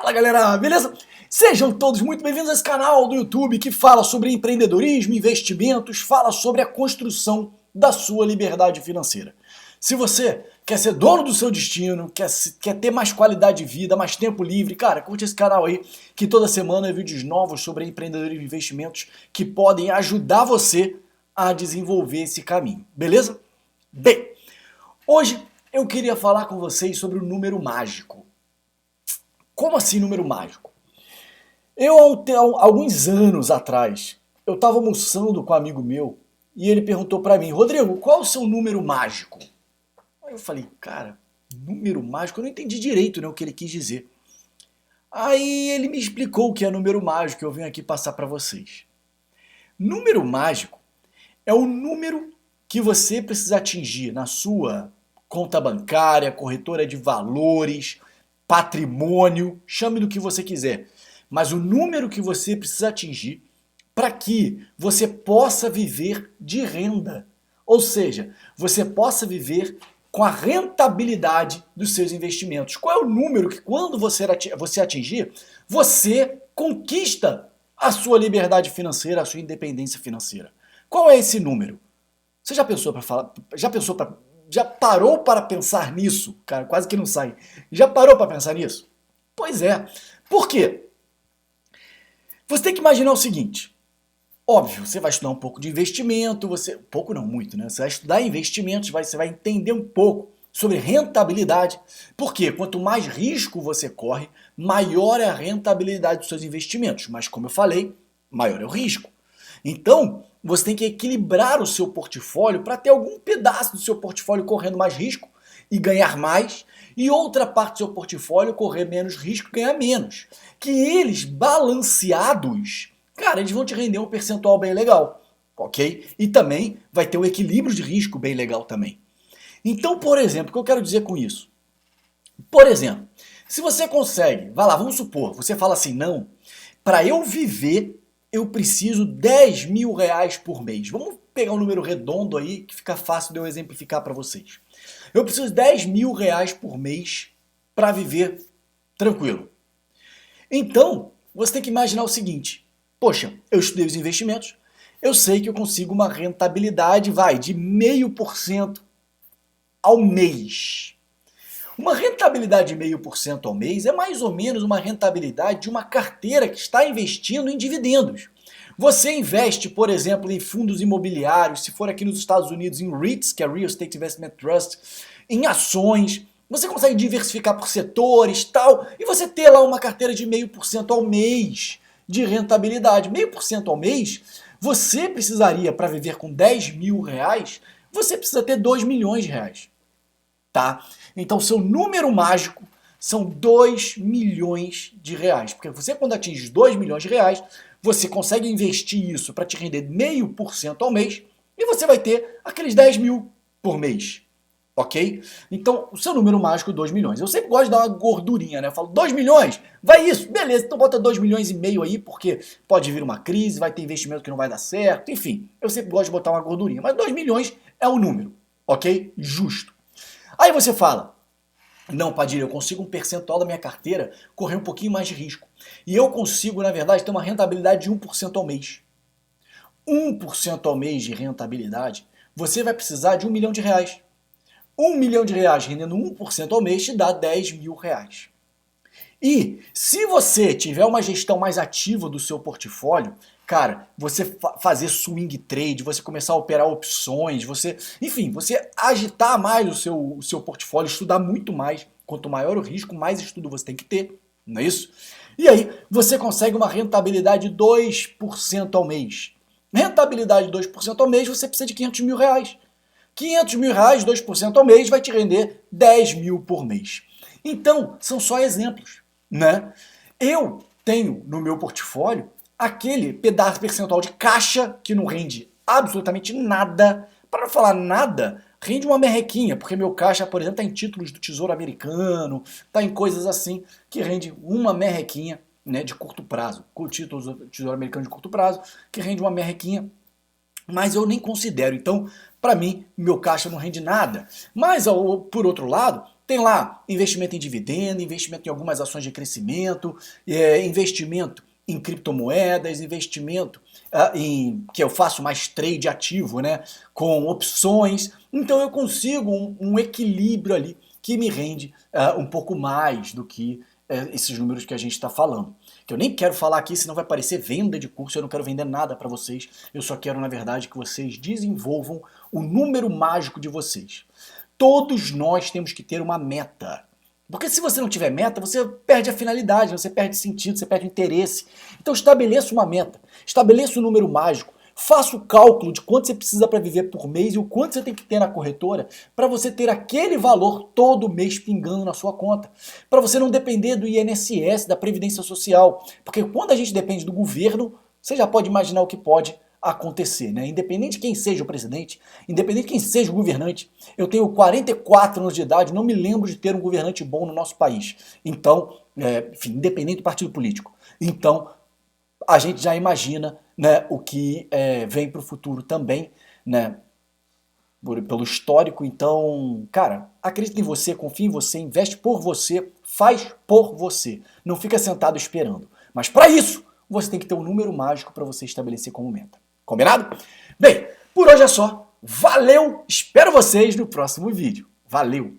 Fala galera, beleza? Sejam todos muito bem-vindos a esse canal do YouTube que fala sobre empreendedorismo, investimentos, fala sobre a construção da sua liberdade financeira. Se você quer ser dono do seu destino, quer ter mais qualidade de vida, mais tempo livre, cara, curte esse canal aí, que toda semana é vídeos novos sobre empreendedorismo e investimentos que podem ajudar você a desenvolver esse caminho, beleza? Bem, hoje eu queria falar com vocês sobre o número mágico. Como assim número mágico? Eu, há alguns anos atrás, eu estava almoçando com um amigo meu e ele perguntou para mim: Rodrigo, qual é o seu número mágico? Aí eu falei, cara, número mágico? Eu não entendi direito, né, o que ele quis dizer. Aí ele me explicou o que é número mágico, que eu venho aqui passar para vocês. Número mágico é o número que você precisa atingir na sua conta bancária, corretora de valores, patrimônio, chame do que você quiser. Mas o número que você precisa atingir para que você possa viver de renda. Ou seja, você possa viver com a rentabilidade dos seus investimentos. Qual é o número que quando você atingir, você conquista a sua liberdade financeira, a sua independência financeira? Qual é esse número? Você já pensou para falar? Já parou para pensar nisso? Cara, quase que não sai. Já parou para pensar nisso? Pois é. Por quê? Você tem que imaginar o seguinte. Óbvio, você vai estudar um pouco de investimento, pouco não, muito, né? Você vai estudar investimentos, você vai entender um pouco sobre rentabilidade. Por quê? Quanto mais risco você corre, maior é a rentabilidade dos seus investimentos. Mas como eu falei, maior é o risco. Então, você tem que equilibrar o seu portfólio para ter algum pedaço do seu portfólio correndo mais risco e ganhar mais, e outra parte do seu portfólio correr menos risco e ganhar menos. Que eles, balanceados, cara, eles vão te render um percentual bem legal, ok? E também vai ter um equilíbrio de risco bem legal também. Então, por exemplo, o que eu quero dizer com isso? Por exemplo, se você consegue, vai lá, vamos supor, você fala assim, não, para eu viver, eu preciso 10 mil reais por mês. Vamos pegar um número redondo aí, que fica fácil de eu exemplificar para vocês. Eu preciso de 10 mil reais por mês para viver tranquilo. Então, você tem que imaginar o seguinte. Poxa, eu estudei os investimentos, eu sei que eu consigo uma rentabilidade, de 0,5% ao mês. Uma rentabilidade de 0,5% ao mês é mais ou menos uma rentabilidade de uma carteira que está investindo em dividendos. Você investe, por exemplo, em fundos imobiliários, se for aqui nos Estados Unidos, em REITs, que é Real Estate Investment Trust, em ações, você consegue diversificar por setores e tal, e você ter lá uma carteira de 0,5% ao mês de rentabilidade. 0,5% ao mês, você precisaria, para viver com 10 mil reais, você precisa ter 2 milhões de reais. Tá? Então, seu número mágico são 2 milhões de reais. Porque você, quando atinge 2 milhões de reais, você consegue investir isso para te render 0,5% ao mês e você vai ter aqueles 10 mil por mês. Ok? Então, o seu número mágico é 2 milhões. Eu sempre gosto de dar uma gordurinha, né? Eu falo, 2 milhões? Vai isso? Beleza, então bota 2 milhões e meio aí, porque pode vir uma crise, vai ter investimento que não vai dar certo, enfim. Eu sempre gosto de botar uma gordurinha. Mas 2 milhões é o número, ok? Justo. Aí você fala, não, Padilha, eu consigo um percentual da minha carteira correr um pouquinho mais de risco. E eu consigo, na verdade, ter uma rentabilidade de 1% ao mês. 1% ao mês de rentabilidade, você vai precisar de 1 milhão de reais. 1 milhão de reais rendendo 1% ao mês te dá 10 mil reais. E se você tiver uma gestão mais ativa do seu portfólio, cara, você fazer swing trade, você começar a operar opções, você agitar mais o seu portfólio, estudar muito mais. Quanto maior o risco, mais estudo você tem que ter, não é isso? E aí você consegue uma rentabilidade de 2% ao mês. Rentabilidade de 2% ao mês, você precisa de 500 mil reais. 500 mil reais, 2% ao mês, vai te render 10 mil por mês. Então, são só exemplos, né? Eu tenho no meu portfólio aquele pedaço percentual de caixa que não rende absolutamente nada. Para não falar nada, rende uma merrequinha, porque meu caixa, por exemplo, está em títulos do Tesouro Americano, está em coisas assim que rende uma merrequinha, né, de curto prazo, com títulos do Tesouro Americano de curto prazo, que rende uma merrequinha, mas eu nem considero. Então, para mim, meu caixa não rende nada. Mas, por outro lado, Tem lá investimento em dividendo, investimento em algumas ações de crescimento, investimento em criptomoedas, investimento que eu faço mais trade ativo, né, com opções. Então eu consigo um equilíbrio ali que me rende um pouco mais do que esses números que a gente está falando. Que eu nem quero falar aqui, senão vai parecer venda de curso, eu não quero vender nada para vocês, eu só quero, na verdade, que vocês desenvolvam o número mágico de vocês. Todos nós temos que ter uma meta. Porque se você não tiver meta, você perde a finalidade, você perde sentido, você perde o interesse. Então estabeleça uma meta, estabeleça um número mágico, faça o cálculo de quanto você precisa para viver por mês e o quanto você tem que ter na corretora para você ter aquele valor todo mês pingando na sua conta. Para você não depender do INSS, da Previdência Social. Porque quando a gente depende do governo, você já pode imaginar o que pode acontecer, né? Independente de quem seja o presidente, independente de quem seja o governante, eu tenho 44 anos de idade, não me lembro de ter um governante bom no nosso país. Então, enfim, independente do partido político. Então, a gente já imagina, né, o que vem para o futuro também, né, pelo histórico. Então, cara, acredita em você, confia em você, investe por você, faz por você. Não fica sentado esperando. Mas para isso, você tem que ter um número mágico para você estabelecer como meta. Combinado? Bem, por hoje é só. Valeu! Espero vocês no próximo vídeo. Valeu!